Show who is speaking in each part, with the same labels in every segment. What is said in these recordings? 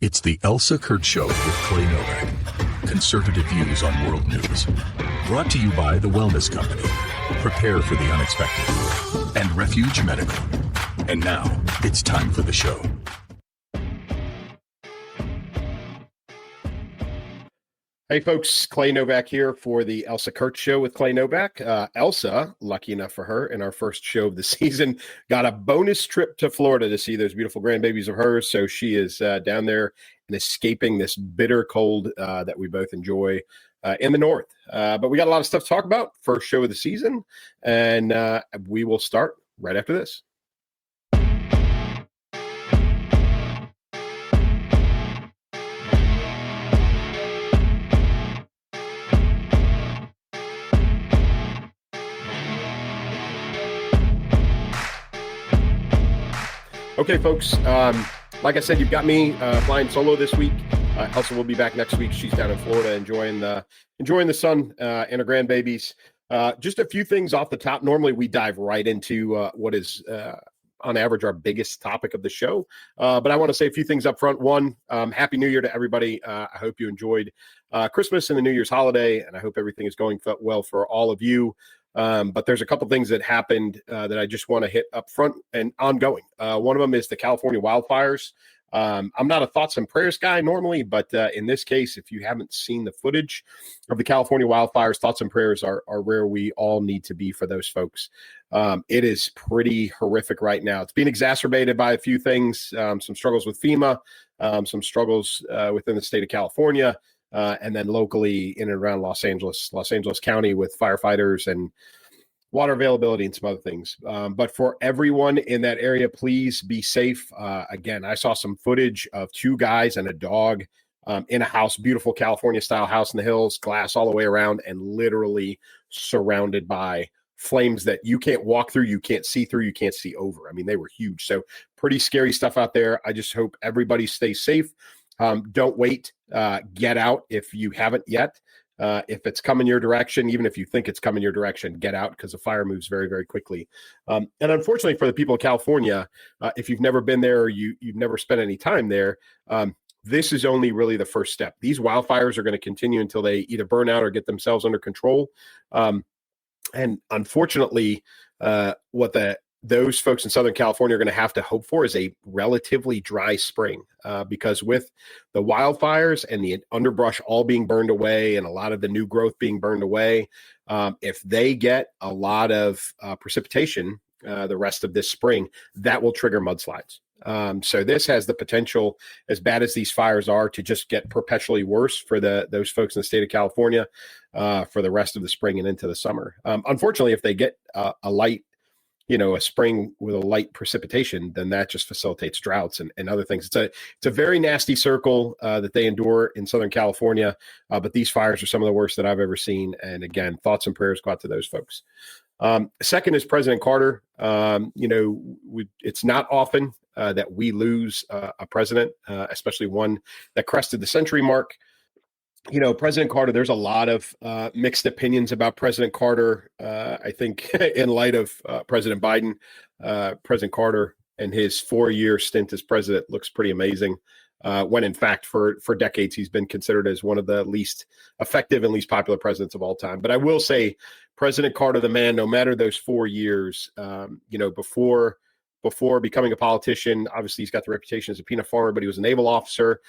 Speaker 1: It's the Elsa Kurt Show with Clay Novak. Conservative views on world news. Brought to you by The Wellness Company. Prepare for the unexpected. And Refuge Medical. And now, it's time for the show.
Speaker 2: Hey folks, Clay Novak here for the Elsa Kurt Show with Clay Novak. Elsa, lucky enough for her, in our first show of the season, got a bonus trip to Florida to see those beautiful grandbabies of hers. So she is down there and escaping this bitter cold that we both enjoy in the north. But we got a lot of stuff to talk about. First show of the season, and we will start right after this. Okay, folks, like I said, you've got me flying solo this week. Elsa will be back next week. She's down in Florida enjoying the sun and her grandbabies. Just a few things off the top. Normally, we dive right into what is, on average, our biggest topic of the show. But I want to say a few things up front. One, Happy New Year to everybody. I hope you enjoyed Christmas and the New Year's holiday, and I hope everything is going well for all of you. But there's a couple things that happened that I just want to hit up front and ongoing. One of them is the California wildfires. I'm not a thoughts and prayers guy normally, but in this case, if you haven't seen the footage of the California wildfires, thoughts and prayers are where we all need to be for those folks. It is pretty horrific right now. It's being exacerbated by a few things, some struggles with FEMA, some struggles within the state of California. And then locally in and around Los Angeles County with firefighters and water availability and some other things. But for everyone in that area, please be safe. Again, I saw some footage of two guys and a dog in a house, beautiful California style house in the hills, glass all the way around, and literally surrounded by flames that you can't walk through, you can't see through, you can't see over. I mean, they were huge. So pretty scary stuff out there. I just hope everybody stays safe. Don't wait. Get out if you haven't yet. If it's coming your direction, even if you think it's coming your direction, get out because the fire moves very, very quickly. And unfortunately for the people of California, if you've never been there or you've never spent any time there, this is only really the first step. These wildfires are going to continue until they either burn out or get themselves under control. And unfortunately, those folks in Southern California are going to have to hope for is a relatively dry spring because with the wildfires and the underbrush all being burned away and a lot of the new growth being burned away, if they get a lot of precipitation the rest of this spring, that will trigger mudslides. So this has the potential, as bad as these fires are, to just get perpetually worse for those folks in the state of California for the rest of the spring and into the summer. Unfortunately, if they get a spring with a light precipitation, then that just facilitates droughts and other things. It's a very nasty circle that they endure in Southern California, but these fires are some of the worst that I've ever seen. And again, thoughts and prayers go out to those folks. Second is President Carter. It's not often that we lose a president, especially one that crested the century mark. President Carter, there's a lot of mixed opinions about President Carter. I think in light of President Biden, President Carter and his 4-year stint as president looks pretty amazing. When in fact, for decades, he's been considered as one of the least effective and least popular presidents of all time. But I will say President Carter, the man, no matter those 4 years, before becoming a politician, obviously he's got the reputation as a peanut farmer, but he was a naval officer,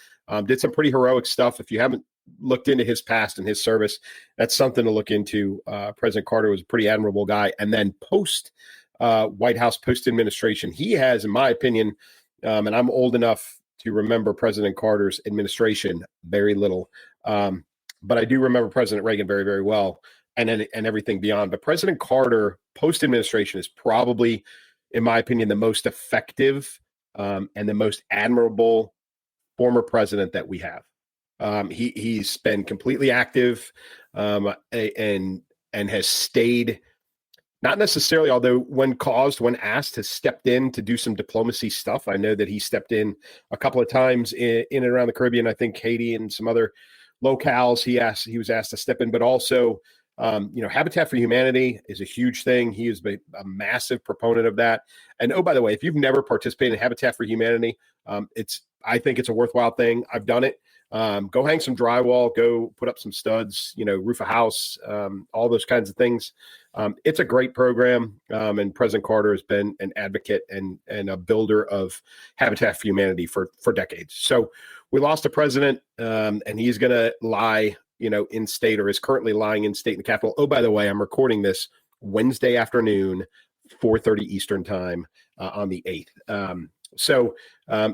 Speaker 2: did some pretty heroic stuff. If you haven't looked into his past and his service, that's something to look into. President Carter was a pretty admirable guy. And then post White House, post administration, he has, in my opinion, and I'm old enough to remember President Carter's administration very little, but I do remember President Reagan very, very well, and everything beyond. But President Carter post administration is probably, in my opinion, the most effective and the most admirable former president that we have. He's been completely active and has stayed, not necessarily, although when asked, has stepped in to do some diplomacy stuff. I know that he stepped in a couple of times in and around the Caribbean, I think Haiti and some other locales. He was asked to step in, but also Habitat for Humanity is a huge thing. He is a massive proponent of that. And oh, by the way, if you've never participated in Habitat for Humanity, I think it's a worthwhile thing. I've done it. Go hang some drywall, go put up some studs, roof a house, all those kinds of things. It's a great program. And President Carter has been an advocate and a builder of Habitat for Humanity for decades. So we lost a president, and he's going to lie, in state, or is currently lying in state in the Capitol. Oh, by the way, I'm recording this Wednesday afternoon, 4:30 Eastern time on the 8th. So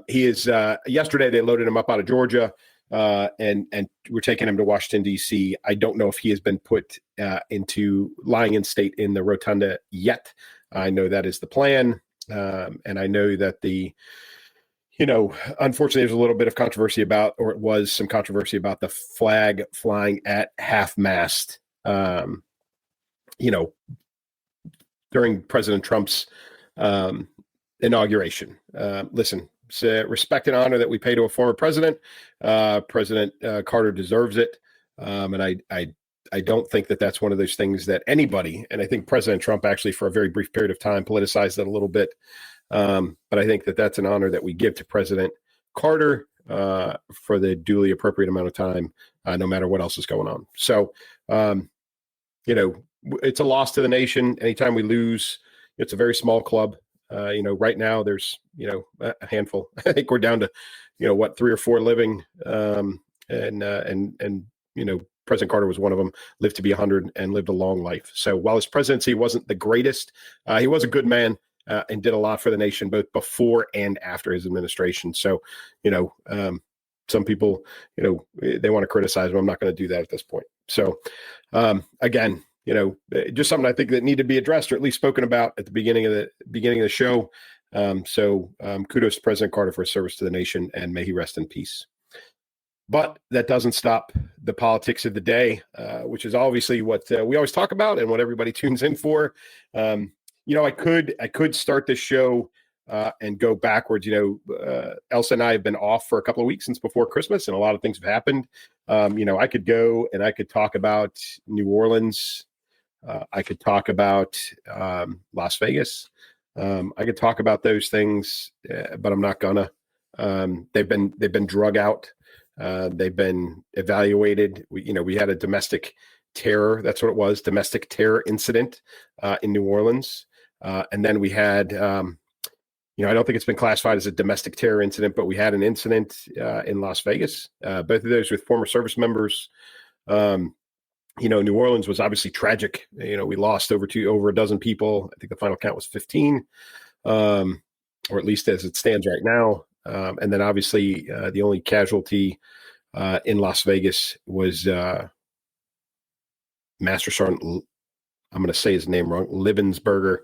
Speaker 2: he is, yesterday they loaded him up out of Georgia. And we're taking him to Washington, D.C. I don't know if he has been put into lying in state in the rotunda yet. I know that is the plan. And I know that unfortunately, there's a little bit of controversy about, or it was some controversy about the flag flying at half mast, during President Trump's inauguration. Listen, it's a respect and honor that we pay to a former president. President Carter deserves it. And I don't think that that's one of those things that anybody, and I think President Trump actually for a very brief period of time politicized it a little bit. But I think that that's an honor that we give to President Carter for the duly appropriate amount of time, no matter what else is going on. So, it's a loss to the nation. Anytime we lose, it's a very small club. Right now there's, a handful. I think we're down to, 3 or 4 living. President Carter was one of them, lived to be 100 and lived a long life. So while his presidency wasn't the greatest, he was a good man and did a lot for the nation, both before and after his administration. So, some people, they want to criticize him. I'm not going to do that at this point. So, again, just something I think that need to be addressed, or at least spoken about at the beginning of the show. Kudos to President Carter for his service to the nation, and may he rest in peace. But that doesn't stop the politics of the day, which is obviously what we always talk about and what everybody tunes in for. I could start this show and go backwards. Elsa and I have been off for a couple of weeks since before Christmas, and a lot of things have happened. I could go and I could talk about New Orleans. I could talk about Las Vegas. I could talk about those things, but I'm not gonna. They've been drug out. They've been evaluated. We had a domestic terror. That's what it was. Domestic terror incident in New Orleans. And then we had, I don't think it's been classified as a domestic terror incident, but we had an incident in Las Vegas. Both of those with former service members. New Orleans was obviously tragic. We lost over a dozen people. I think the final count was 15, or at least as it stands right now. And then obviously the only casualty in Las Vegas was Master Sergeant, I'm going to say his name wrong, Livensberger.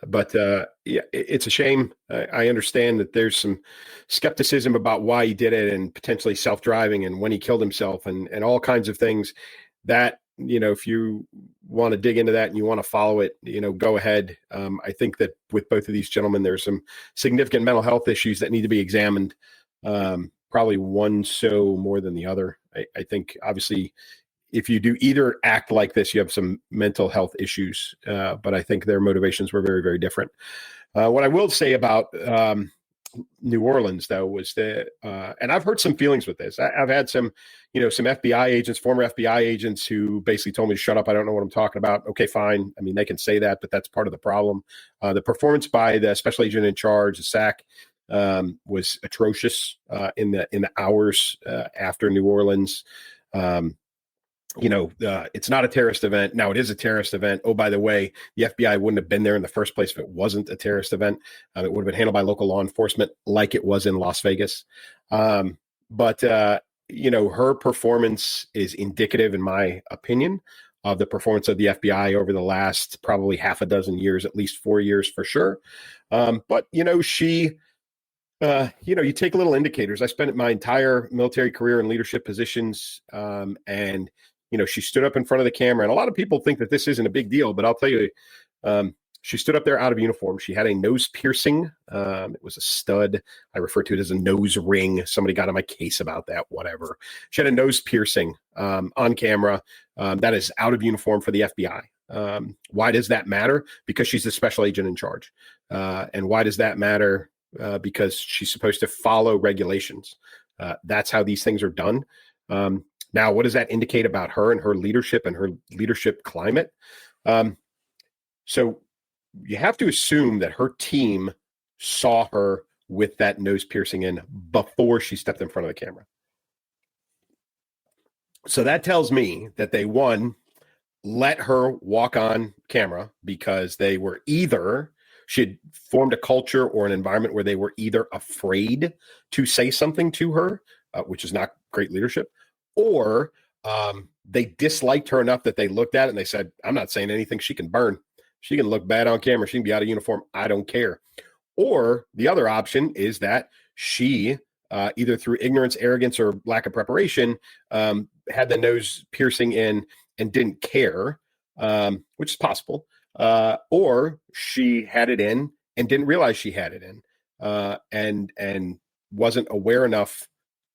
Speaker 2: It's a shame. I understand that there's some skepticism about why he did it, and potentially self-driving and when he killed himself and all kinds of things that, if you want to dig into that and you want to follow it, go ahead. I think that with both of these gentlemen, there's some significant mental health issues that need to be examined. Probably one so more than the other. I think obviously if you do either act like this, you have some mental health issues. But I think their motivations were very, very different. What I will say about New Orleans, though, was that, and I've heard some feelings with this. I've had some FBI agents, former FBI agents, who basically told me to shut up. I don't know what I'm talking about. Okay, fine. I mean, they can say that, but that's part of the problem. The performance by the special agent in charge, the SAC, was atrocious in the hours after New Orleans. It's not a terrorist event. Now it is a terrorist event. Oh, by the way, the FBI wouldn't have been there in the first place if it wasn't a terrorist event. It would have been handled by local law enforcement like it was in Las Vegas. But her performance is indicative, in my opinion, of the performance of the FBI over the last probably half a dozen years, at least 4 years for sure. But she, you take little indicators. I spent my entire military career in leadership positions, and she stood up in front of the camera, and a lot of people think that this isn't a big deal, but I'll tell you, she stood up there out of uniform. She had a nose piercing. It was a stud. I refer to it as a nose ring. Somebody got on my case about that, whatever. She had a nose piercing on camera. that is out of uniform for the FBI. Why does that matter? Because she's the special agent in charge. And why does that matter? Because she's supposed to follow regulations. That's how these things are done. Now, what does that indicate about her and her leadership climate? So you have to assume that her team saw her with that nose piercing in before she stepped in front of the camera. So that tells me that they, one, let her walk on camera because they were either, she had formed a culture or an environment where they were either afraid to say something to her, which is not great leadership, or they disliked her enough that they looked at it and they said, I'm not saying anything. She can burn. She can look bad on camera. She can be out of uniform. I don't care. Or the other option is that she, either through ignorance, arrogance, or lack of preparation, had the nose piercing in and didn't care, which is possible. Or she had it in and didn't realize she had it in, and wasn't aware enough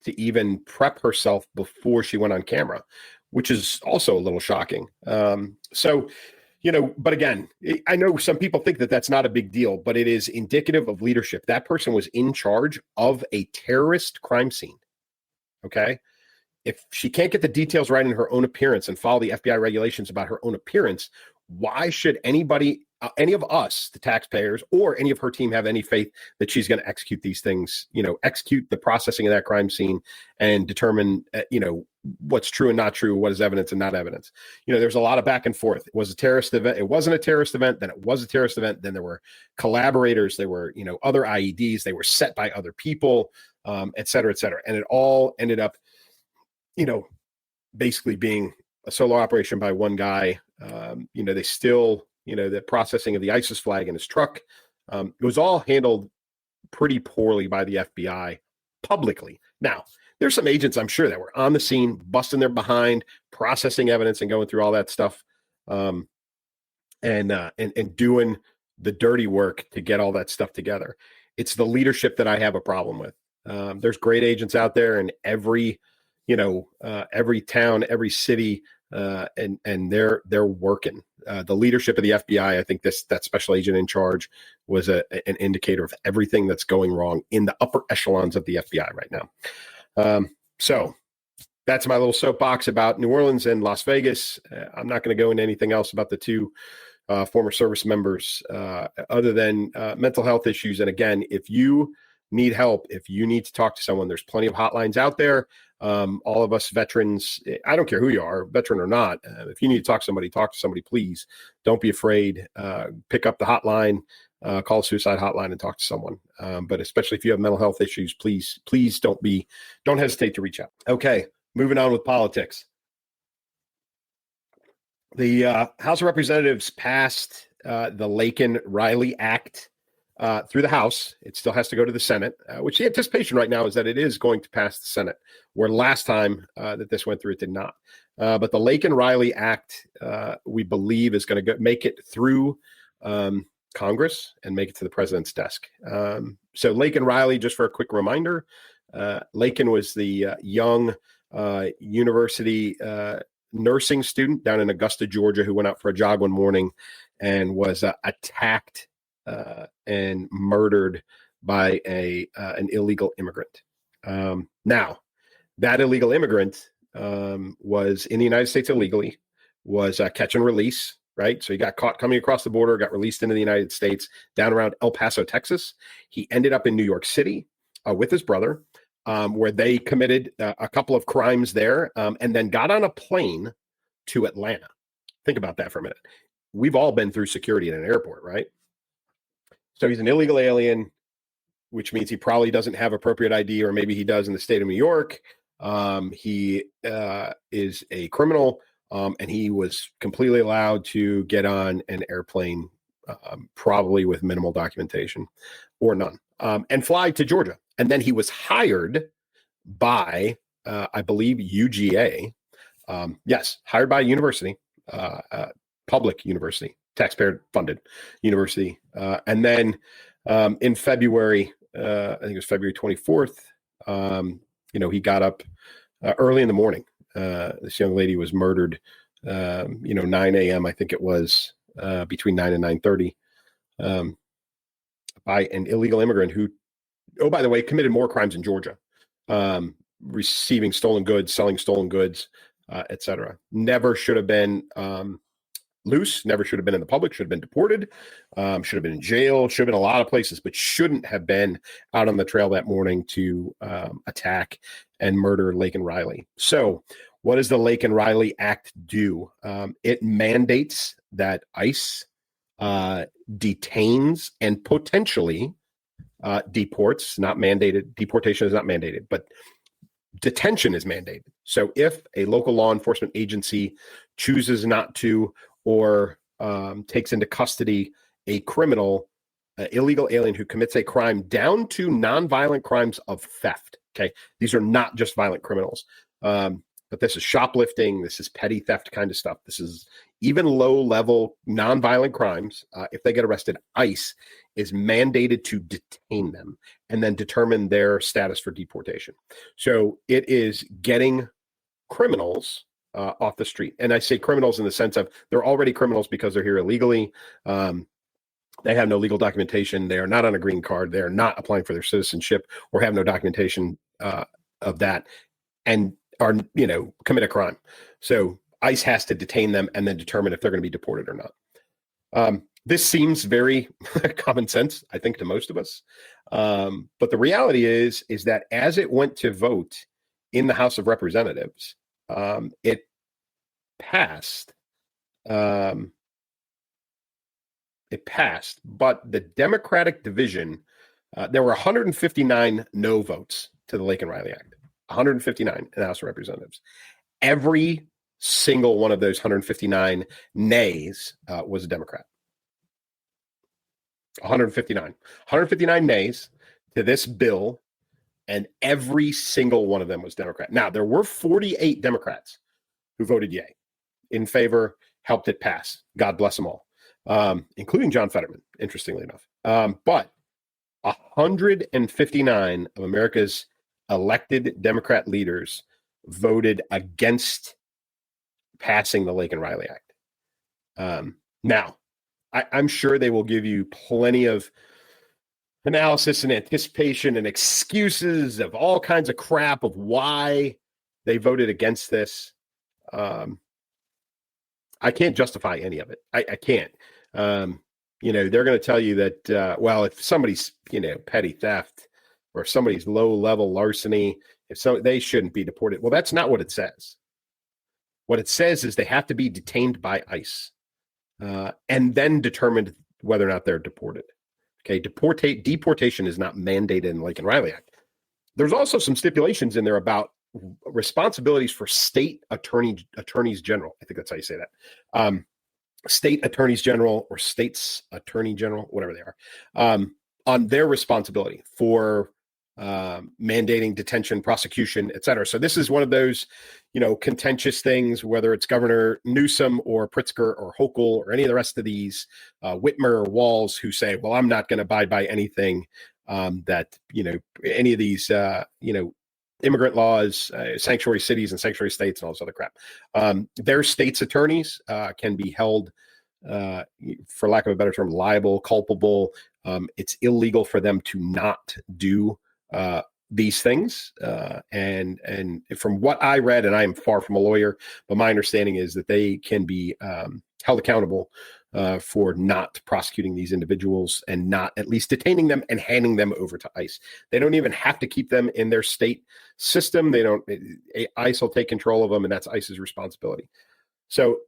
Speaker 2: to even prep herself before she went on camera, which is also a little shocking. So, but again, I know some people think that that's not a big deal, but it is indicative of leadership. That person was in charge of a terrorist crime scene. Okay. If she can't get the details right in her own appearance and follow the FBI regulations about her own appearance, why should anybody, any of us, the taxpayers, or any of her team have any faith that she's going to execute these things, execute the processing of that crime scene and determine, what's true and not true, what is evidence and not evidence. There's a lot of back and forth. It was a terrorist event. It wasn't a terrorist event. Then it was a terrorist event. Then there were collaborators. There were, other IEDs. They were set by other people, et cetera, et cetera. And it all ended up, basically being a solo operation by one guy. They still, the processing of the ISIS flag in his truck, it was all handled pretty poorly by the FBI publicly. Now, there's some agents, I'm sure, that were on the scene, busting their behind, processing evidence and going through all that stuff, and doing the dirty work to get all that stuff together. It's the leadership that I have a problem with. There's great agents out there in every town, every city, and they're working. The leadership of the FBI, I think that special agent in charge was an indicator of everything that's going wrong in the upper echelons of the FBI right now. So that's my little soapbox about New Orleans and Las Vegas. I'm not going to go into anything else about the two former service members other than mental health issues. And again, if you need help, if you need to talk to someone, there's plenty of hotlines out there. All of us veterans, I don't care who you are, veteran or not. If you need to talk to somebody, please don't be afraid. Pick up the hotline, call the suicide hotline and talk to someone. But especially if you have mental health issues, please don't hesitate to reach out. Okay. Moving on with politics. The House of Representatives passed the Lakin-Riley Act through the House. It still has to go to the Senate, which the anticipation right now is that it is going to pass the Senate, where last time that this went through, it did not. But the Lakin-Riley Act, we believe, is going to make it through Congress and make it to the president's desk. So Lakin-Riley, just for a quick reminder, Lakin was the young university nursing student down in Augusta, Georgia, who went out for a jog one morning and was attacked and murdered by an illegal immigrant. Now, that illegal immigrant was in the United States illegally, was catch and release, right? So he got caught coming across the border, got released into the United States down around El Paso, Texas. He ended up in New York City with his brother, where they committed a couple of crimes there, and then got on a plane to Atlanta. Think about that for a minute. We've all been through security in an airport, right? So he's an illegal alien, which means he probably doesn't have appropriate ID, or maybe he does in the state of New York. He is a criminal, and he was completely allowed to get on an airplane, probably with minimal documentation or none, and fly to Georgia. And then he was hired by, I believe, UGA. Yes, hired by a university, public university, taxpayer-funded university. And then in February, I think it was February 24th, he got up early in the morning. This young lady was murdered 9 a.m. I think it was between 9 and 9:30 by an illegal immigrant who, oh, by the way, committed more crimes in Georgia, receiving stolen goods, selling stolen goods, etc. Never should have been loose, never should have been in the public, should have been deported, should have been in jail, should have been a lot of places, but shouldn't have been out on the trail that morning to attack and murder Lakin-Riley. So what does the Lakin-Riley Act do? It mandates that ICE detains and potentially deports, not mandated. Deportation is not mandated, but detention is mandated. So if a local law enforcement agency chooses not to or takes into custody a criminal, illegal alien who commits a crime down to nonviolent crimes of theft. Okay. These are not just violent criminals. But this is shoplifting. This is petty theft kind of stuff. This is even low-level nonviolent crimes. If they get arrested, ICE is mandated to detain them and then determine their status for deportation. So it is getting criminals off the street. And I say criminals in the sense of they're already criminals because they're here illegally. They have no legal documentation. They are not on a green card. They are not applying for their citizenship or have no documentation of that. And are, commit a crime. So ICE has to detain them and then determine if they're going to be deported or not. This seems very common sense, I think, to most of us. But the reality is that as it went to vote in the House of Representatives, it passed. It passed, but the Democratic division, there were 159 no votes to the Lakin-Riley Act. 159 in the House of Representatives. Every single one of those 159 nays was a Democrat. 159 nays to this bill, and every single one of them was Democrat. Now, there were 48 Democrats who voted yay, in favor, helped it pass. God bless them all, including John Fetterman, interestingly enough. But 159 of America's elected Democrat leaders voted against passing the Lakin-Riley Act. Now, I'm sure they will give you plenty of analysis and anticipation and excuses of all kinds of crap of why they voted against this. I can't justify any of it. I can't. They're going to tell you that, if somebody's, petty theft, or if somebody's low-level larceny, they shouldn't be deported. Well, that's not what it says. What it says is they have to be detained by ICE and then determined whether or not they're deported. Okay, deportation is not mandated in the Lakin-Riley Act. There's also some stipulations in there about responsibilities for state attorneys general. I think that's how you say that. State attorneys general or state's attorney general, whatever they are, on their responsibility for mandating detention, prosecution, et cetera. So this is one of those, contentious things, whether it's Governor Newsom or Pritzker or Hochul or any of the rest of these, Whitmer or Walz, who say, well, I'm not going to abide by anything that, any of these, immigrant laws, sanctuary cities and sanctuary states and all this other crap. Their state's attorneys can be held, for lack of a better term, liable, culpable. It's illegal for them to not do these things. And from what I read, and I am far from a lawyer, but my understanding is that they can be held accountable for not prosecuting these individuals and not at least detaining them and handing them over to ICE. They don't even have to keep them in their state system. ICE will take control of them, and that's ICE's responsibility. So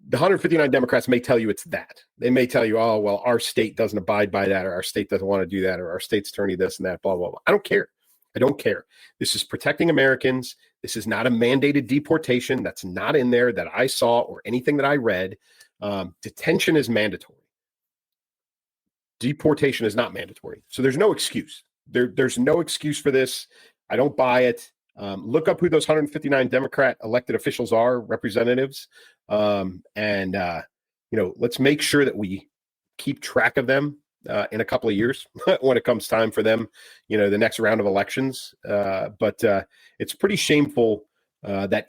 Speaker 2: the 159 Democrats may tell you it's that. They may tell you, oh, well, our state doesn't abide by that, or our state doesn't want to do that, or our state's attorney this and that, blah, blah, blah. I don't care. I don't care. This is protecting Americans. This is not a mandated deportation. That's not in there that I saw or anything that I read. Detention is mandatory. Deportation is not mandatory. So there's no excuse. There's no excuse for this. I don't buy it. Look up who those 159 Democrat elected officials are, representatives. Let's make sure that we keep track of them in a couple of years when it comes time for them, the next round of elections. But it's pretty shameful that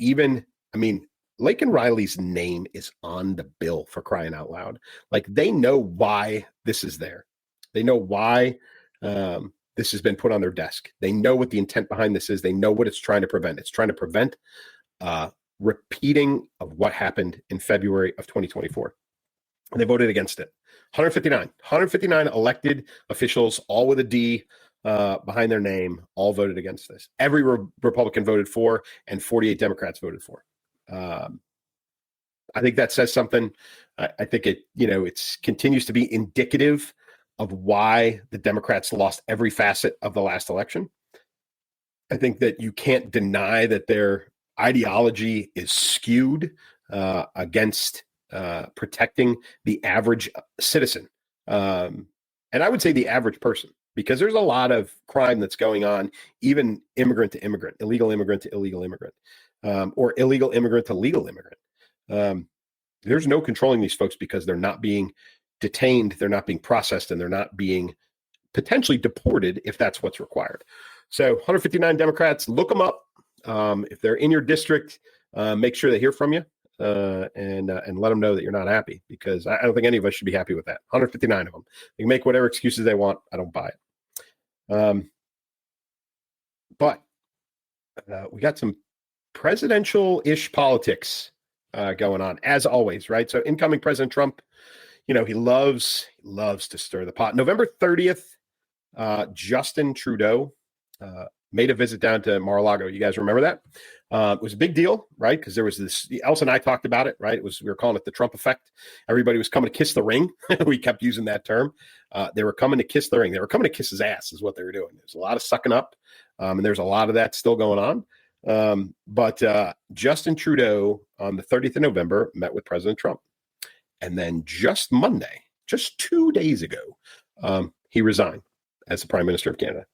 Speaker 2: Lakin-Riley's name is on the bill, for crying out loud. Like, they know why this is there. They know why this has been put on their desk. They know what the intent behind this is. They know what it's trying to prevent. It's trying to prevent repeating of what happened in February of 2024. And they voted against it. 159 elected officials, all with a D behind their name, all voted against this. Every Republican voted for, and 48 Democrats voted for. I think that says something. I think it continues to be indicative of why the Democrats lost every facet of the last election. I think that you can't deny that their ideology is skewed against protecting the average citizen. And I would say the average person, because there's a lot of crime that's going on, even immigrant to immigrant, illegal immigrant to illegal immigrant, or illegal immigrant to legal immigrant. There's no controlling these folks because they're not being detained, they're not being processed, and they're not being potentially deported if that's what's required. So 159 Democrats, look them up. If they're in your district, make sure they hear from you and let them know that you're not happy, because I don't think any of us should be happy with that. 159 of them. They can make whatever excuses they want. I don't buy it. But we got some presidential-ish politics going on, as always, right? So incoming President Trump, he loves to stir the pot. November 30th, Justin Trudeau made a visit down to Mar-a-Lago. You guys remember that? It was a big deal, right? Because there was this, Elsa and I talked about it, right? We were calling it the Trump effect. Everybody was coming to kiss the ring. We kept using that term. They were coming to kiss the ring. They were coming to kiss his ass is what they were doing. There's a lot of sucking up, and there's a lot of that still going on. But Justin Trudeau on the 30th of November met with President Trump. And then just Monday, just 2 days ago, he resigned as the Prime Minister of Canada.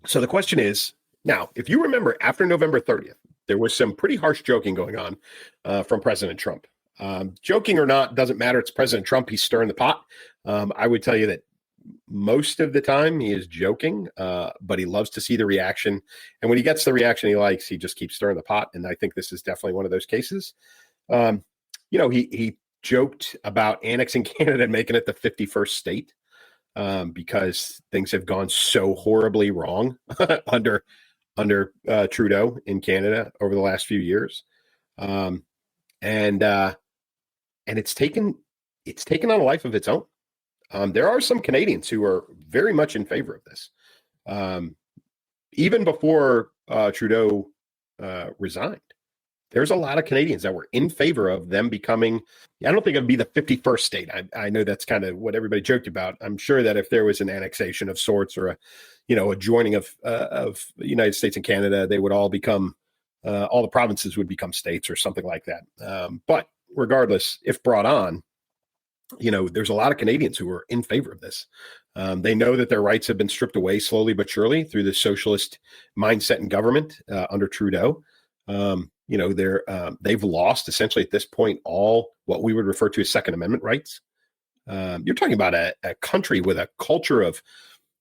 Speaker 2: So the question is, now, if you remember, after November 30th, there was some pretty harsh joking going on from President Trump. Joking or not, doesn't matter. It's President Trump. He's stirring the pot. I would tell you that most of the time he is joking, but he loves to see the reaction. And when he gets the reaction he likes, he just keeps stirring the pot. And I think this is definitely one of those cases. He joked about annexing Canada and making it the 51st state because things have gone so horribly wrong under Trudeau in Canada over the last few years. And it's taken on a life of its own. There are some Canadians who are very much in favor of this. Even before Trudeau resigned, there's a lot of Canadians that were in favor of them becoming, I don't think it'd be the 51st state. I know that's kind of what everybody joked about. I'm sure that if there was an annexation of sorts or a joining of the United States and Canada, they would all become, all the provinces would become states or something like that. But regardless, if brought on, there's a lot of Canadians who are in favor of this. They know that their rights have been stripped away slowly but surely through the socialist mindset in government under Trudeau. They've lost essentially at this point all what we would refer to as Second Amendment rights. You're talking about a country with a culture of,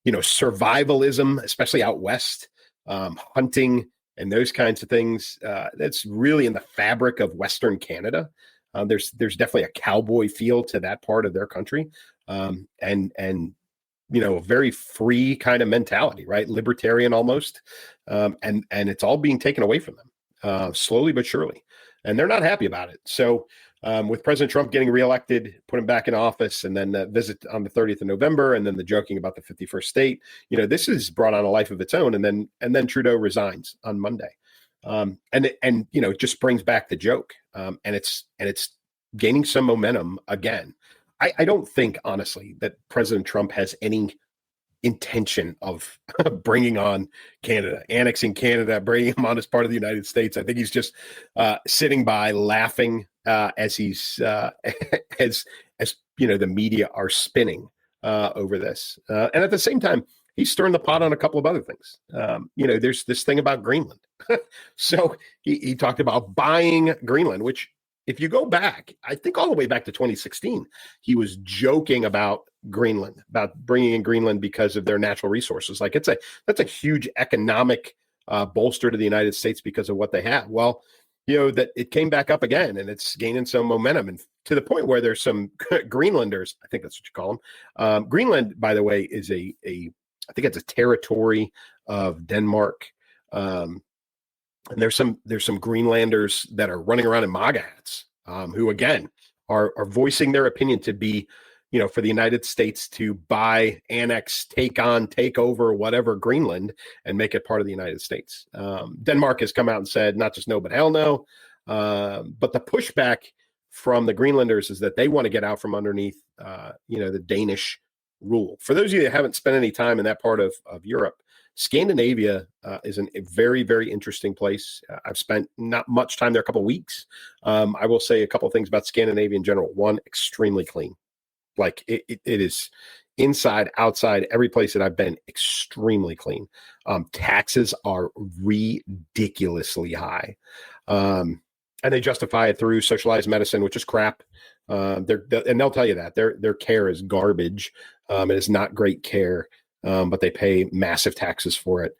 Speaker 2: survivalism, especially out west, hunting and those kinds of things. That's really in the fabric of Western Canada. There's definitely a cowboy feel to that part of their country, and a very free kind of mentality, right? Libertarian almost, and it's all being taken away from them slowly but surely, and they're not happy about it. So with President Trump getting reelected, put him back in office, and then the visit on the 30th of November, and then the joking about the 51st state, this has brought on a life of its own, and then Trudeau resigns on Monday. It just brings back the joke. And it's gaining some momentum again. I don't think, honestly, that President Trump has any intention of bringing on Canada, annexing Canada, bringing him on as part of the United States. I think he's just sitting by laughing as he's as the media are spinning over this. And at the same time, he's stirring the pot on a couple of other things. There's this thing about Greenland. So he talked about buying Greenland, which if you go back, I think all the way back to 2016, he was joking about Greenland, about bringing in Greenland because of their natural resources. Like that's a huge economic bolster to the United States because of what they have. Well, that it came back up again, and it's gaining some momentum, and to the point where there's some Greenlanders, I think that's what you call them. Greenland, by the way, is I think it's a territory of Denmark. And there's some Greenlanders that are running around in MAGA hats, who again are voicing their opinion to be, for the United States to buy, annex, take over whatever Greenland and make it part of the United States. Denmark has come out and said not just no, but hell no. But the pushback from the Greenlanders is that they want to get out from underneath, the Danish rule. For those of you that haven't spent any time in that part of Europe, Scandinavia is a very, very interesting place. I've spent not much time there, a couple of weeks. I will say a couple of things about Scandinavia in general. One, extremely clean. Like it is inside, outside, every place that I've been, extremely clean. Taxes are ridiculously high. And they justify it through socialized medicine, which is crap. And they'll tell you that their care is garbage. It is not great care, but they pay massive taxes for it,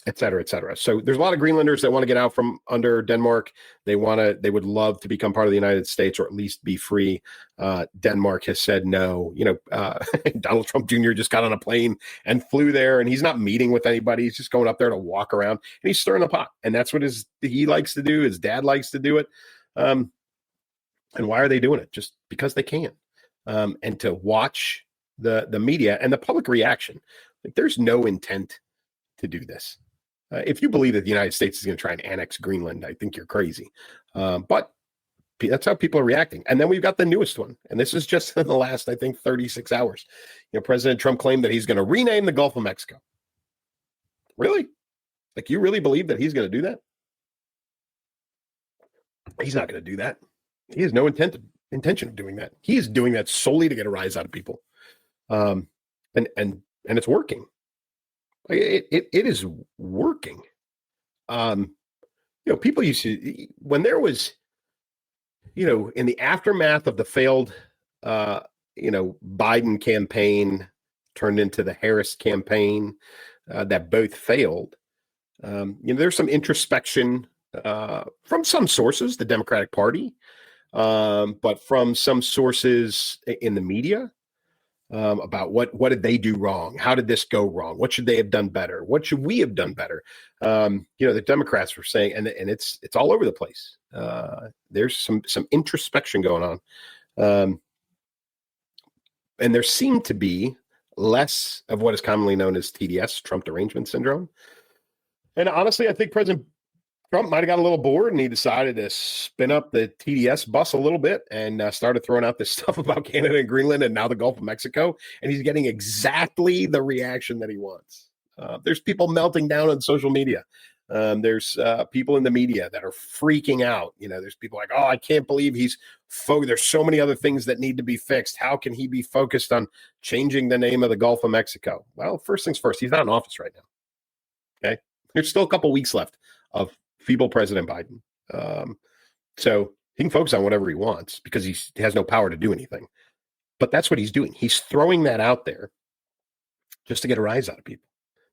Speaker 2: et cetera, et cetera. So there's a lot of Greenlanders that want to get out from under Denmark. They would love to become part of the United States, or at least be free. Denmark has said no. Donald Trump Jr. just got on a plane and flew there, and he's not meeting with anybody. He's just going up there to walk around, and he's stirring the pot. And that's what he likes to do. His dad likes to do it. And why are they doing it? Just because they can. And to watch the media and the public reaction, like, there's no intent to do this. If you believe that the United States is going to try and annex Greenland, I think you're crazy. But that's how people are reacting. And then we've got the newest one. And this is just in the last, I think, 36 hours. President Trump claimed that he's going to rename the Gulf of Mexico. Really? Like, you really believe that he's going to do that? He's not going to do that. He has no intention of doing that. He is doing that solely to get a rise out of people. And it's working. It is working. People used to, when there was, in the aftermath of the failed, Biden campaign turned into the Harris campaign, that both failed. There's some introspection from some sources, the Democratic Party, but from some sources in the media. About what did they do wrong? How did this go wrong? What should they have done better? What should we have done better? The Democrats were saying, and it's all over the place. There's some introspection going on. And there seemed to be less of what is commonly known as TDS, Trump derangement syndrome. And honestly, I think President Trump might have got a little bored, and he decided to spin up the TDS bus a little bit and started throwing out this stuff about Canada and Greenland and now the Gulf of Mexico. And he's getting exactly the reaction that he wants. There's people melting down on social media. There's people in the media that are freaking out. There's people like, oh, I can't believe he's there's so many other things that need to be fixed. How can he be focused on changing the name of the Gulf of Mexico? Well, first things first, he's not in office right now. Okay. There's still a couple weeks left of feeble President Biden. So he can focus on whatever he wants because he has no power to do anything. But that's what he's doing. He's throwing that out there just to get a rise out of people.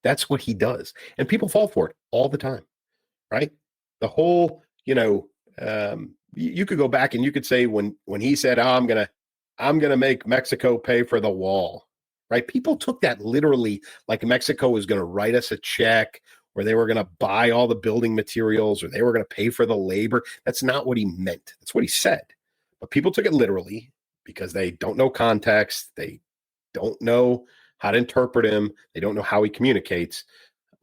Speaker 2: That's what he does. And people fall for it all the time, right? The whole, you could go back and you could say when he said, oh, I'm going to make Mexico pay for the wall, right? People took that literally, like Mexico was going to write us a check, or they were going to buy all the building materials, or they were going to pay for the labor. That's not what he meant. That's what he said. But people took it literally because they don't know context. They don't know how to interpret him. They don't know how he communicates.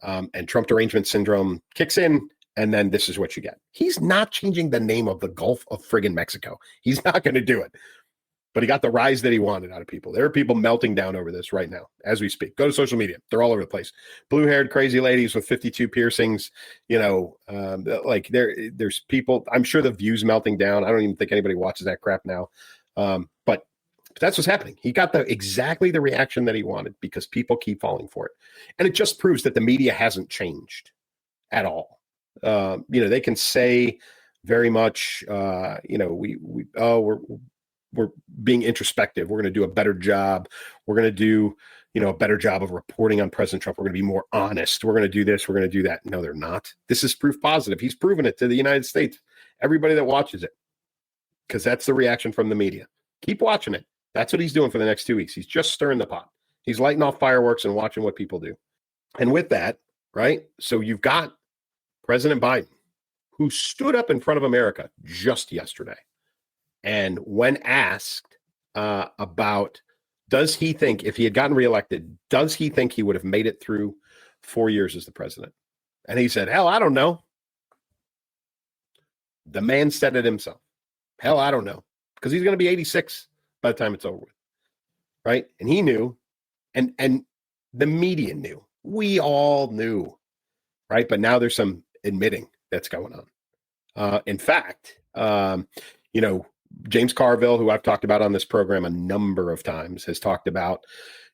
Speaker 2: And Trump derangement syndrome kicks in, and then this is what you get. He's not changing the name of the Gulf of friggin' Mexico. He's not going to do it. But he got the rise that he wanted out of people. There are people melting down over this right now as we speak. Go to social media. They're all over the place. Blue-haired crazy ladies with 52 piercings. There's people. I'm sure the view's melting down. I don't even think anybody watches that crap now. But that's what's happening. He got exactly the reaction that he wanted because people keep falling for it. And it just proves that the media hasn't changed at all. They can say very much, we're being introspective. We're going to do a better job. We're going to do, a better job of reporting on President Trump. We're going to be more honest. We're going to do this. We're going to do that. No, they're not. This is proof positive. He's proven it to the United States. Everybody that watches it, because that's the reaction from the media. Keep watching it. That's what he's doing for the next 2 weeks. He's just stirring the pot. He's lighting off fireworks and watching what people do. And with that, right? So you've got President Biden, who stood up in front of America just yesterday. And when asked about, does he think, if he had gotten reelected, does he think he would have made it through 4 years as the president? And he said, hell, I don't know. The man said it himself. Hell, I don't know. Because he's going to be 86 by the time it's over with. Right? And he knew, and the media knew. We all knew. Right? But now there's some admitting that's going on. In fact, James Carville, who I've talked about on this program a number of times, has talked about,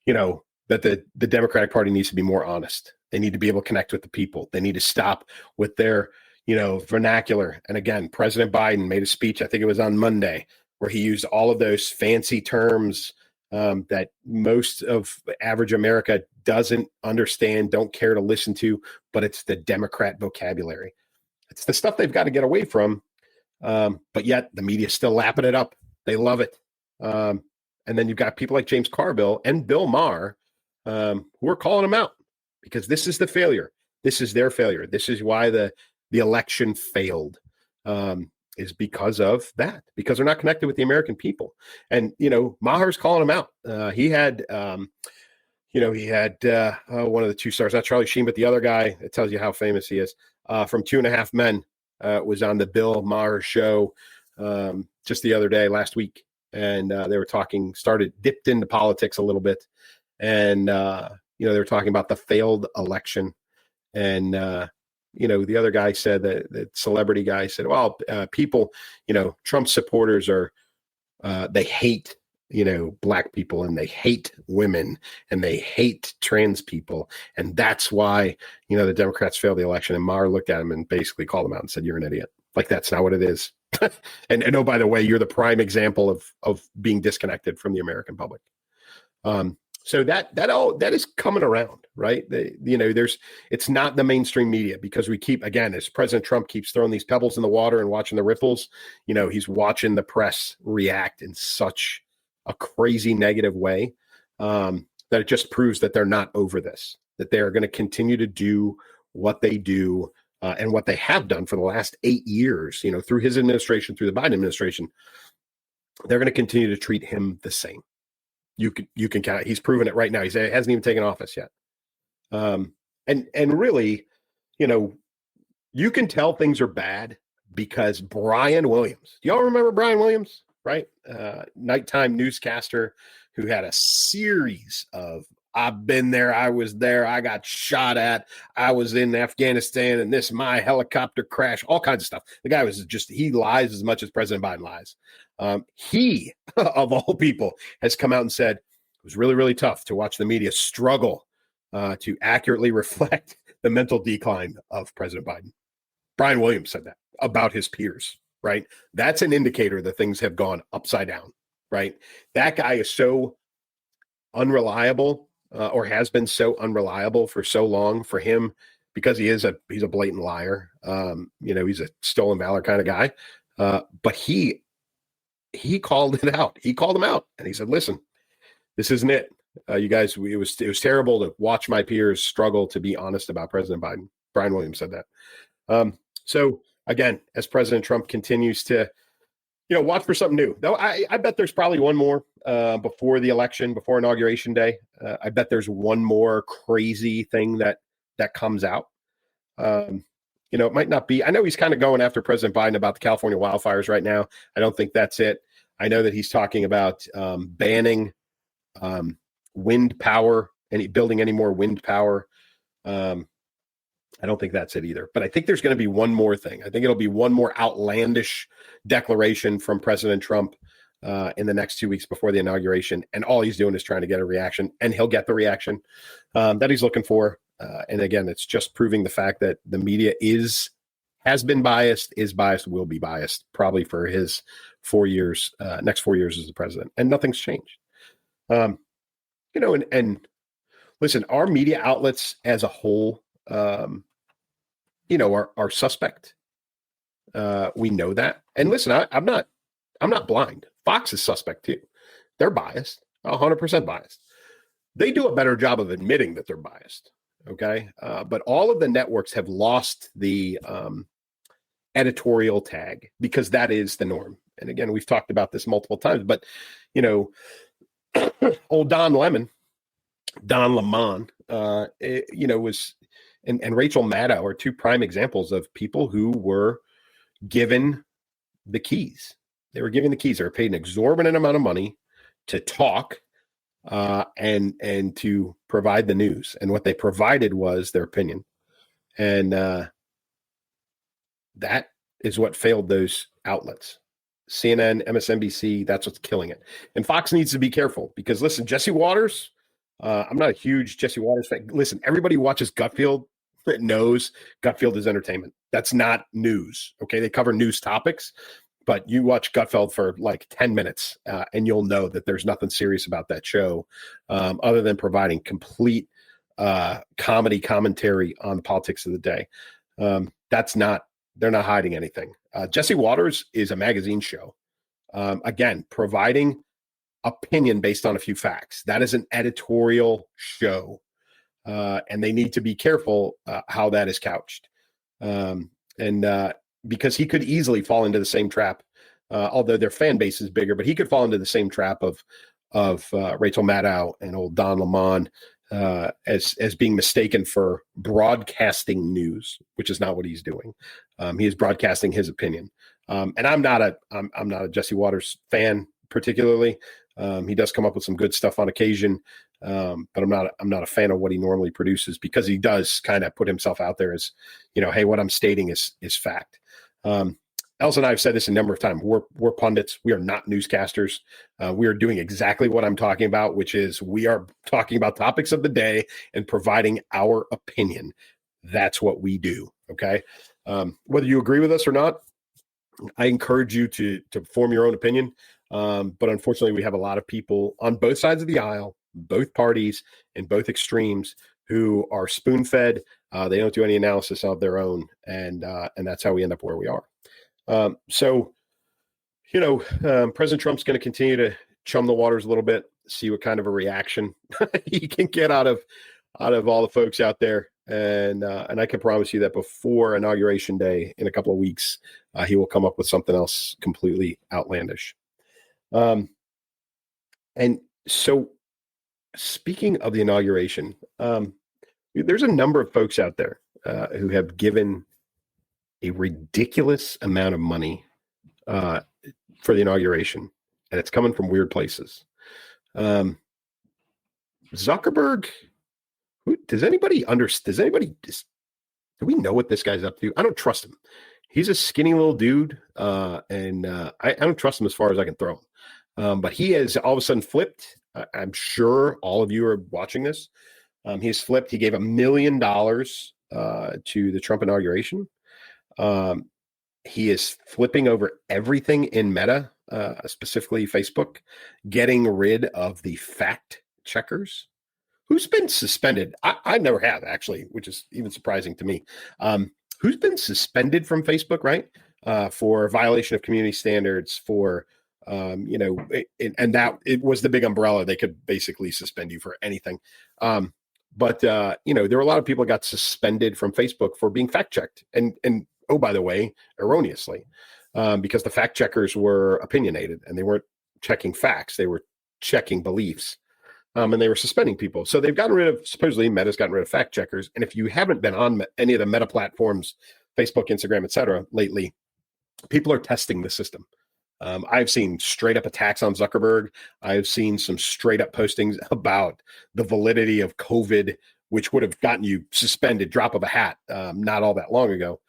Speaker 2: that the Democratic Party needs to be more honest. They need to be able to connect with the people. They need to stop with their, vernacular. And again, President Biden made a speech, I think it was on Monday, where he used all of those fancy terms that most of average America doesn't understand, don't care to listen to, but it's the Democrat vocabulary. It's the stuff they've got to get away from. But yet the media is still lapping it up. They love it. And then you've got people like James Carville and Bill Maher who are calling him out because this is the failure. This is their failure. This is why the election failed, is because of that, because they're not connected with the American people. And, Maher's calling him out. He had one of the two stars, not Charlie Sheen, but the other guy. It tells you how famous he is, from 2.5 Men. Was on the Bill Maher show just the other day, last week. And they were dipped into politics a little bit. And, they were talking about the failed election. And, the other guy said, the celebrity guy said, well, people, Trump supporters are, they hate, Black people, and they hate women, and they hate trans people. And that's why, the Democrats failed the election. And Maher looked at him and basically called him out and said, you're an idiot. Like, that's not what it is. and oh, by the way, you're the prime example of being disconnected from the American public. So that is coming around, right? It's not the mainstream media, because we keep, again, as President Trump keeps throwing these pebbles in the water and watching the ripples, he's watching the press react in such a crazy negative way that it just proves that they're not over this, that they are going to continue to do what they do and what they have done for the last 8 years, through his administration, through the Biden administration. They're going to continue to treat him the same. You can count. He's proven it right now. He hasn't even taken office yet. And really, you can tell things are bad because Brian Williams, do y'all remember Brian Williams, right? Nighttime newscaster who had a series of, I've been there, I was there, I got shot at, I was in Afghanistan, and my helicopter crash, all kinds of stuff. The guy he lies as much as President Biden lies. He, of all people, has come out and said it was really, really tough to watch the media struggle to accurately reflect the mental decline of President Biden. Brian Williams said that about his peers, right? That's an indicator that things have gone upside down, right? That guy is so unreliable, or has been so unreliable for so long, for him, because he's a blatant liar. He's a stolen valor kind of guy. But he called it out. He called him out, and he said, listen, this isn't it. You guys, it was terrible to watch my peers struggle to be honest about President Biden. Brian Williams said that. So again, as President Trump continues to, watch for something new, though, I bet there's probably one more before the election, before Inauguration Day. I bet there's one more crazy thing that comes out. It might not be. I know he's kind of going after President Biden about the California wildfires right now. I don't think that's it. I know that he's talking about banning wind power and building any more wind power. I don't think that's it either. But I think there's going to be one more thing. I think it'll be one more outlandish declaration from President Trump in the next 2 weeks before the inauguration. And all he's doing is trying to get a reaction, and he'll get the reaction that he's looking for. And again, it's just proving the fact that the media has been biased, is biased, will be biased, probably for his 4 years, next 4 years as the president. And nothing's changed. And listen, our media outlets as a whole, are suspect. We know that. And listen, I'm not blind. Fox is suspect too. They're biased, 100% biased. They do a better job of admitting that they're biased. Okay. But all of the networks have lost the editorial tag because that is the norm. And again, we've talked about this multiple times, but old Don Lemon was, and Rachel Maddow are two prime examples of people who were given the keys. They were given the keys. They were paid an exorbitant amount of money to talk and to provide the news. And what they provided was their opinion. And that is what failed those outlets. CNN, MSNBC, that's what's killing it. And Fox needs to be careful because, listen, Jesse Waters, I'm not a huge Jesse Waters fan. Listen, everybody who watches Gutfield knows Gutfield is entertainment. That's not news. Okay, they cover news topics, but you watch Gutfeld for like 10 minutes and you'll know that there's nothing serious about that show other than providing complete comedy commentary on the politics of the day. They're not hiding anything. Jesse Waters is a magazine show. Again, providing opinion based on a few facts. That is an editorial show. And they need to be careful how that is couched. Because he could easily fall into the same trap, although their fan base is bigger, but he could fall into the same trap of Rachel Maddow and old Don Lemon as being mistaken for broadcasting news, which is not what he's doing. He is broadcasting his opinion. And I'm not a Jesse Waters fan particularly. He does come up with some good stuff on occasion. But I'm not a fan of what he normally produces because he does kind of put himself out there as, hey, what I'm stating is fact. Elsa and I have said this a number of times. We're pundits. We are not newscasters. We are doing exactly what I'm talking about, which is we are talking about topics of the day and providing our opinion. That's what we do. Okay. Whether you agree with us or not, I encourage you to form your own opinion. But unfortunately, we have a lot of people on both sides of the aisle, both parties and both extremes who are spoon-fed. They don't do any analysis of their own. And that's how we end up where we are. President Trump's going to continue to chum the waters a little bit, see what kind of a reaction he can get out of all the folks out there. And I can promise you that before Inauguration Day in a couple of weeks, he will come up with something else completely outlandish. And so speaking of the inauguration, there's a number of folks out there who have given a ridiculous amount of money for the inauguration, and it's coming from weird places. Zuckerberg, do we know what this guy's up to? I don't trust him. He's a skinny little dude, and I don't trust him as far as I can throw him. But he has all of a sudden flipped. I'm sure all of you are watching this. He's flipped. He gave $1 million to the Trump inauguration. He is flipping over everything in Meta, specifically Facebook, getting rid of the fact checkers. Who's been suspended? I never have, actually, which is even surprising to me. Who's been suspended from Facebook, right? For violation of community standards, for and that it was the big umbrella. They could basically suspend you for anything. But there were a lot of people that got suspended from Facebook for being fact checked, and oh, by the way, erroneously, because the fact checkers were opinionated and they weren't checking facts; they were checking beliefs. And they were suspending people. So they've gotten rid of, supposedly Meta's gotten rid of fact checkers. And if you haven't been on any of the Meta platforms, Facebook, Instagram, et cetera, lately, people are testing the system. I've seen straight up attacks on Zuckerberg. I've seen some straight up postings about the validity of COVID, which would have gotten you suspended, drop of a hat, not all that long ago.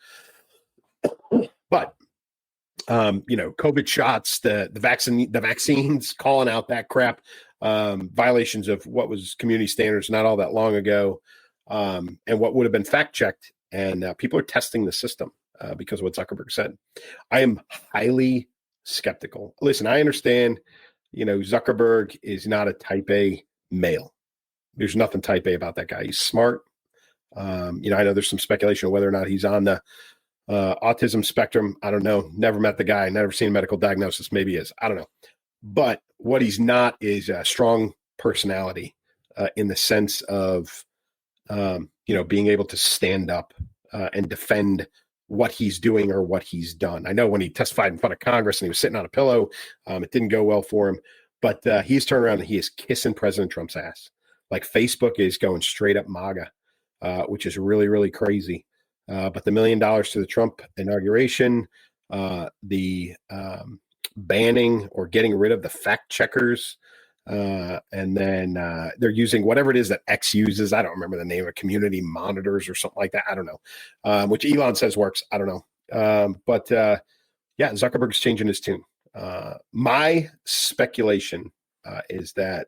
Speaker 2: But COVID shots, the vaccines, calling out that crap. Violations of what was community standards not all that long ago, and what would have been fact checked. And people are testing the system because of what Zuckerberg said. I am highly skeptical. Listen, I understand, Zuckerberg is not a type A male. There's nothing type A about that guy. He's smart. I know there's some speculation of whether or not he's on the autism spectrum. I don't know. Never met the guy. Never seen a medical diagnosis. Maybe he is. I don't know. But what he's not is a strong personality in the sense of, being able to stand up and defend what he's doing or what he's done. I know when he testified in front of Congress and he was sitting on a pillow, it didn't go well for him. But he's turned around and he is kissing President Trump's ass. Like Facebook is going straight up MAGA, which is really, really crazy. But the $1 million to the Trump inauguration, the banning or getting rid of the fact checkers, and then they're using whatever it is that X uses. I don't remember the name of community monitors or something like that. I don't know, which Elon says works. I don't know. But Zuckerberg's changing his tune. My speculation is that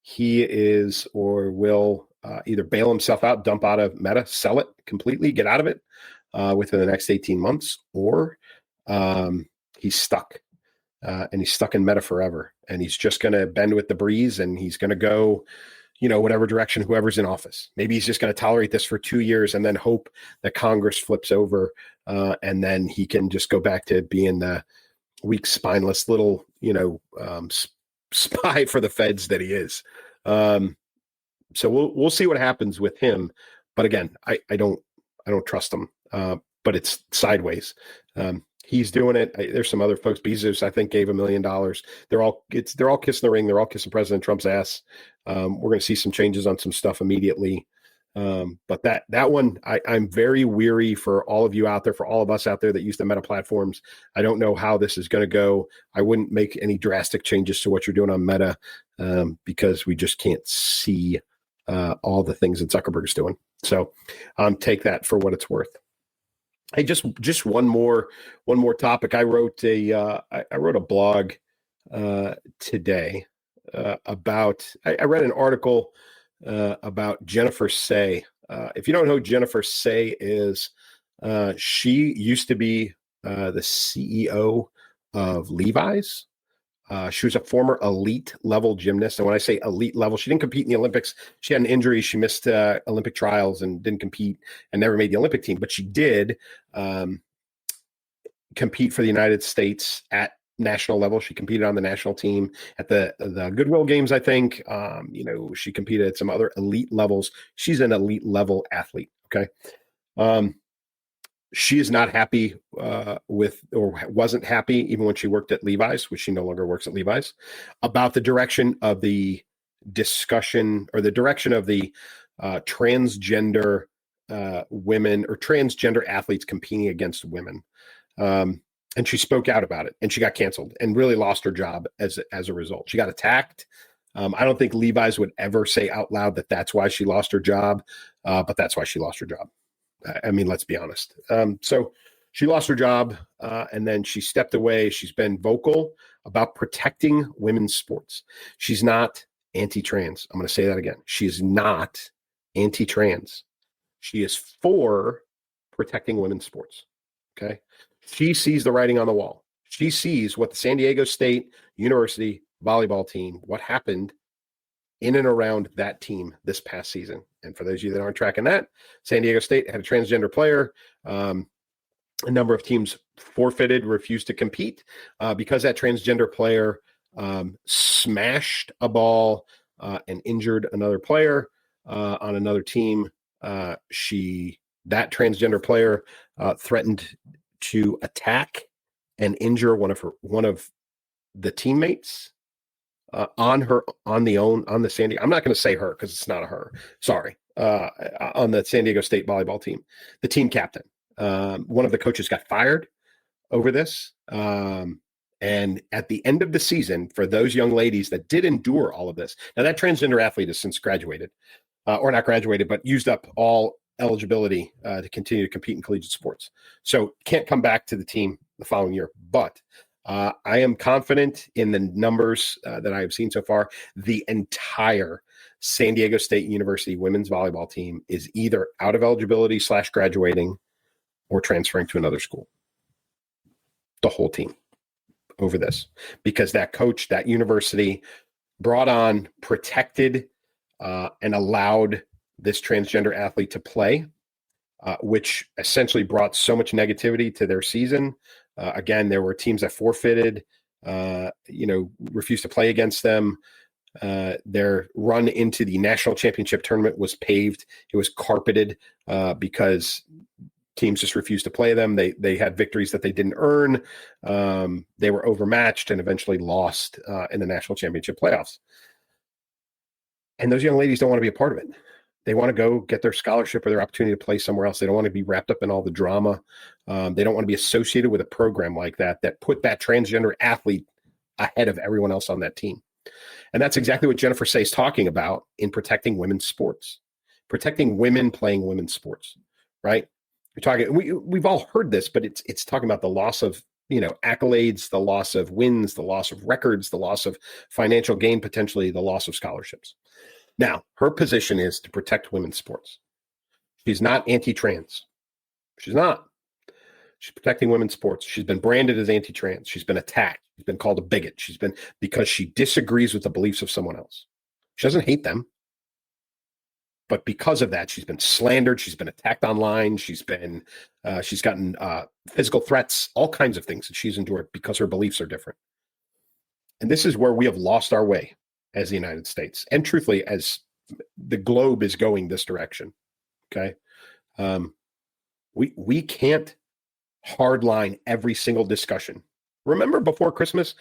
Speaker 2: he is or will either bail himself out, dump out of Meta, sell it completely, get out of it within the next 18 months, or he's stuck. And he's stuck in Meta forever. And he's just going to bend with the breeze and he's going to go, whatever direction whoever's in office. Maybe he's just going to tolerate this for 2 years and then hope that Congress flips over and then he can just go back to being the weak, spineless little, spy for the feds that he is. So we'll see what happens with him. But again, I don't trust him. But it's sideways. He's doing it. There's some other folks. Bezos, I think, gave $1 million. They're all kissing the ring. They're all kissing President Trump's ass. We're going to see some changes on some stuff immediately. But that one, I'm very weary for all of you out there, for all of us out there that use the Meta platforms. I don't know how this is going to go. I wouldn't make any drastic changes to what you're doing on Meta because we just can't see all the things that Zuckerberg's doing. So take that for what it's worth. Hey, just one more topic. I wrote a blog today about. I read an article about Jennifer Say. If you don't know who Jennifer Say is, she used to be the CEO of Levi's. She was a former elite level gymnast. And when I say elite level, she didn't compete in the Olympics. She had an injury. She missed Olympic trials and didn't compete and never made the Olympic team. But she did compete for the United States at national level. She competed on the national team at the Goodwill Games, I think. She competed at some other elite levels. She's an elite level athlete. Okay. She is not happy with, or wasn't happy even when she worked at Levi's, which she no longer works at Levi's, about the direction of the discussion or the direction of the transgender women or transgender athletes competing against women. And she spoke out about it and she got canceled and really lost her job as a result. She got attacked. I don't think Levi's would ever say out loud that that's why she lost her job, but that's why she lost her job. I mean, let's be honest. So she lost her job and then she stepped away. She's been vocal about protecting women's sports. She's not anti-trans. I'm going to say that again. She is not anti-trans. She is for protecting women's sports. Okay. She sees the writing on the wall. She sees what the San Diego State University volleyball team, what happened in and around that team this past season. And for those of you that aren't tracking that, San Diego State had a transgender player. A number of teams forfeited, refused to compete because that transgender player smashed a ball and injured another player on another team. That transgender player threatened to attack and injure one of the teammates on the San Diego. I'm not going to say her because it's not a her. Sorry. On the San Diego State volleyball team, the team captain. One of the coaches got fired over this. And at the end of the season, for those young ladies that did endure all of this, now that transgender athlete has since graduated, or not graduated, but used up all eligibility to continue to compete in collegiate sports. So can't come back to the team the following year. But I am confident in the numbers that I have seen so far. The entire San Diego State University women's volleyball team is either out of eligibility / graduating or transferring to another school. The whole team over this, because that coach, that university brought on protected and allowed this transgender athlete to play, which essentially brought so much negativity to their season. Again, there were teams that forfeited, refused to play against them. Their run into the national championship tournament was paved. It was carpeted because teams just refused to play them. They had victories that they didn't earn. They were overmatched and eventually lost in the national championship playoffs. And those young ladies don't want to be a part of it. They want to go get their scholarship or their opportunity to play somewhere else. They don't want to be wrapped up in all the drama. They don't want to be associated with a program like that put that transgender athlete ahead of everyone else on that team. And that's exactly what Jennifer Say is talking about in protecting women's sports, protecting women playing women's sports, right? You're talking, we've all heard this, but it's talking about the loss of, accolades, the loss of wins, the loss of records, the loss of financial gain, potentially the loss of scholarships. Now, her position is to protect women's sports. She's not anti-trans. She's not. She's protecting women's sports. She's been branded as anti-trans. She's been attacked. She's been called a bigot. Because she disagrees with the beliefs of someone else. She doesn't hate them. But because of that, she's been slandered. She's been attacked online. She's gotten physical threats, all kinds of things that she's endured because her beliefs are different. And this is where we have lost our way as the United States. And truthfully, as the globe is going this direction, okay? We can't hardline every single discussion. Remember before Christmas,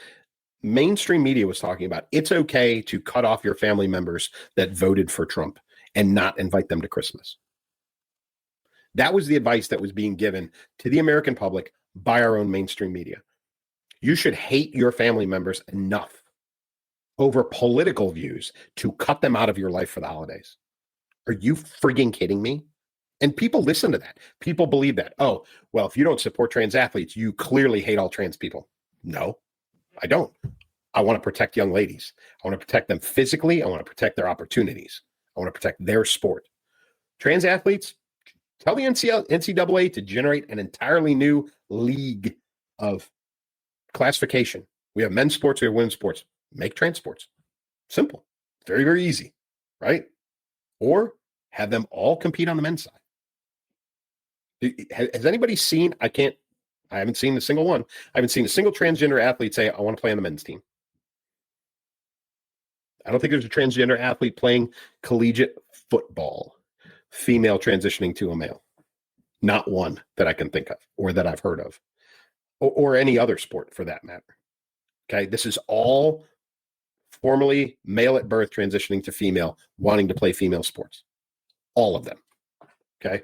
Speaker 2: mainstream media was talking about it's okay to cut off your family members that voted for Trump and not invite them to Christmas. That was the advice that was being given to the American public by our own mainstream media. You should hate your family members enough over political views to cut them out of your life for the holidays. Are you frigging kidding me? And people listen to that. People believe that. Oh, well, if you don't support trans athletes, you clearly hate all trans people. No, I don't. I want to protect young ladies. I want to protect them physically. I want to protect their opportunities. I want to protect their sport. Trans athletes, tell the NCAA to generate an entirely new league of classification. We have men's sports, we have women's sports. Make trans sports. Simple. Very, very easy, right? Or have them all compete on the men's side. Has anybody seen, I haven't seen a single one. I haven't seen a single transgender athlete say, I want to play on the men's team. I don't think there's a transgender athlete playing collegiate football, female transitioning to a male. Not one that I can think of or that I've heard of, or any other sport for that matter. Okay, this is all formerly male at birth transitioning to female, wanting to play female sports. All of them. Okay.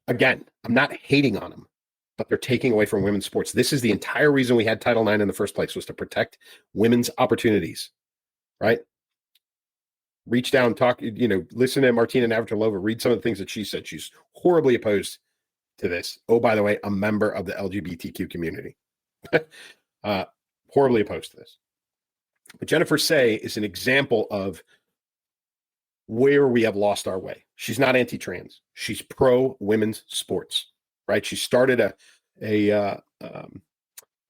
Speaker 2: Again, I'm not hating on them, but they're taking away from women's sports. This is the entire reason we had Title IX in the first place, was to protect women's opportunities, right? Reach down, talk, listen to Martina Navratilova, read some of the things that she said. She's horribly opposed to this. Oh, by the way, a member of the LGBTQ community. Horribly opposed to this. But Jennifer Say is an example of where we have lost our way. She's not anti-trans. She's pro-women's sports, right? She started a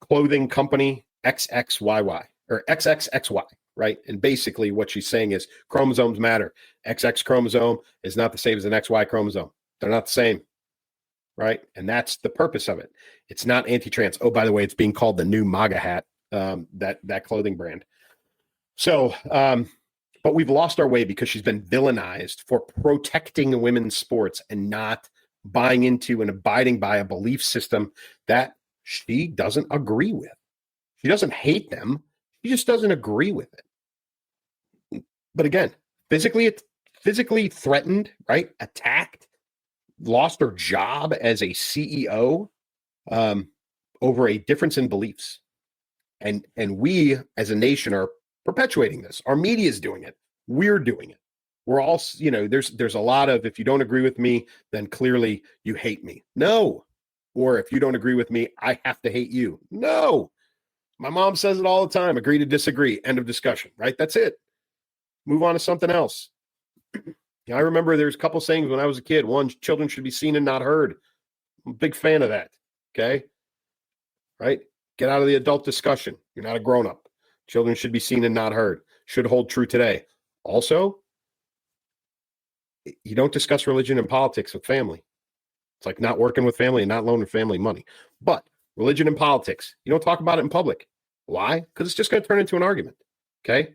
Speaker 2: clothing company, XXYY, or XXXY, right? And basically what she's saying is chromosomes matter. XX chromosome is not the same as an XY chromosome. They're not the same, right? And that's the purpose of it. It's not anti-trans. Oh, by the way, it's being called the new MAGA hat, that clothing brand. So, but we've lost our way because she's been villainized for protecting women's sports and not buying into and abiding by a belief system that she doesn't agree with. She doesn't hate them. She just doesn't agree with it. But again, physically threatened, right? Attacked, lost her job as a CEO over a difference in beliefs. And we as a nation are perpetuating this. Our media is doing it. We're doing it. We're all, there's a lot of, if you don't agree with me, then clearly you hate me. No. Or if you don't agree with me, I have to hate you. No. My mom says it all the time. Agree to disagree. End of discussion, right? That's it. Move on to something else. I remember there's a couple sayings when I was a kid. One, children should be seen and not heard. I'm a big fan of that. Okay. Right? Get out of the adult discussion. You're not a grown-up. Children should be seen and not heard. Should hold true today. Also, You don't discuss religion and politics with family. It's like not working with family and not loaning family money. But religion and politics, you don't talk about it in public. Why? Because it's just going to turn into an argument. Okay.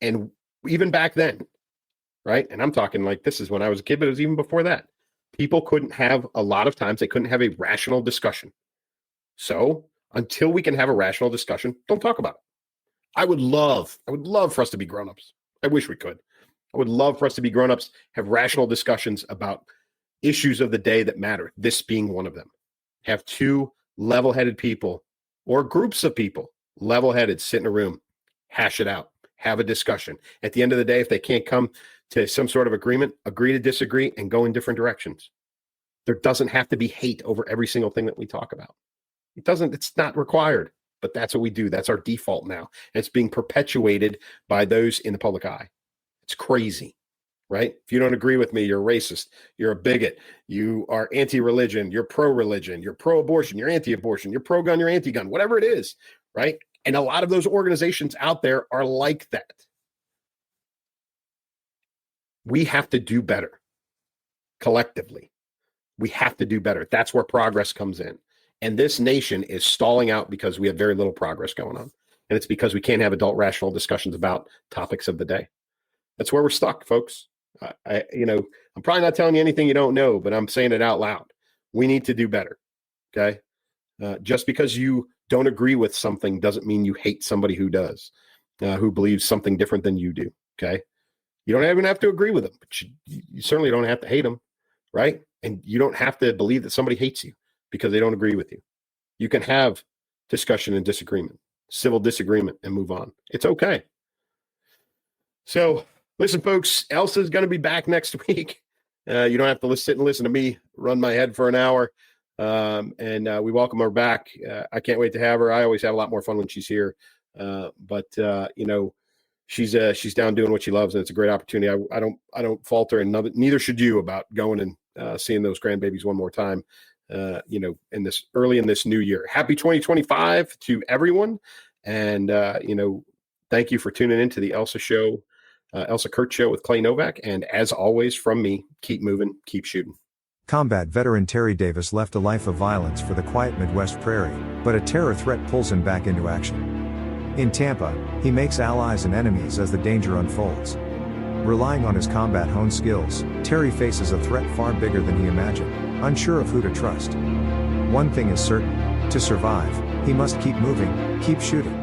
Speaker 2: And even back then, right? And I'm talking like this is when I was a kid, but it was even before that. People couldn't have, a lot of times, they couldn't have a rational discussion. So until we can have a rational discussion, don't talk about it. I would love for us to be grown-ups. I wish we could. I would love for us to be grown-ups, have rational discussions about issues of the day that matter, this being one of them. Have two level-headed people or groups of people, level-headed, sit in a room, hash it out, have a discussion. At the end of the day, if they can't come to some sort of agreement, agree to disagree and go in different directions. There doesn't have to be hate over every single thing that we talk about. It's not required, but that's what we do. That's our default now. And it's being perpetuated by those in the public eye. It's crazy, right? If you don't agree with me, you're a racist, you're a bigot, you are anti-religion, you're pro-religion, you're pro-abortion, you're anti-abortion, you're pro-gun, you're anti-gun, whatever it is, right? And a lot of those organizations out there are like that. We have to do better collectively. We have to do better. That's where progress comes in. And this nation is stalling out because we have very little progress going on. And it's because we can't have adult rational discussions about topics of the day. That's where we're stuck, folks. I'm probably not telling you anything you don't know, but I'm saying it out loud. We need to do better. Okay. Just because you don't agree with something doesn't mean you hate somebody who does, who believes something different than you do. Okay. You don't even have to agree with them, but you certainly don't have to hate them. Right. And you don't have to believe that somebody hates you because they don't agree with you. You can have discussion and disagreement, civil disagreement, and move on. It's okay. So listen, folks, Elsa is going to be back next week. You don't have to sit and listen to me run my head for an hour. And we welcome her back. I can't wait to have her. I always have a lot more fun when she's here. But she's down doing what she loves, and it's a great opportunity. I don't falter, and neither should you, about going and seeing those grandbabies one more time. In this new year. Happy 2025 to everyone, and thank you for tuning into the Elsa Show, Elsa Kurt Show with Clay Novak. And as always, from me, keep moving, keep shooting.
Speaker 3: Combat veteran Terry Davis left a life of violence for the quiet Midwest prairie, but a terror threat pulls him back into action. In Tampa, he makes allies and enemies as the danger unfolds. Relying on his combat-honed skills, Terry faces a threat far bigger than he imagined, unsure of who to trust. One thing is certain: to survive, he must keep moving, keep shooting.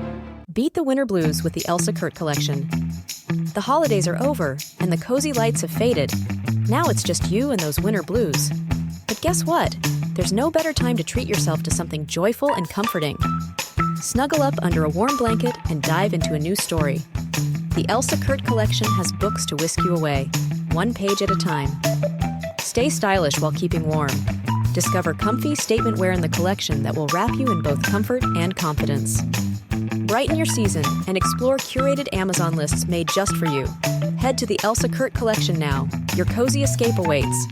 Speaker 4: Beat the winter blues with the Elsa Kurt collection. The holidays are over, and the cozy lights have faded. Now it's just you and those winter blues. But guess what? There's no better time to treat yourself to something joyful and comforting. Snuggle up under a warm blanket and dive into a new story. The Elsa Kurt collection has books to whisk you away, one page at a time. Stay stylish while keeping warm. Discover comfy statement wear in the collection that will wrap you in both comfort and confidence. Brighten your season and explore curated Amazon lists made just for you. Head to the Elsa Kurt collection now. Your cozy escape awaits.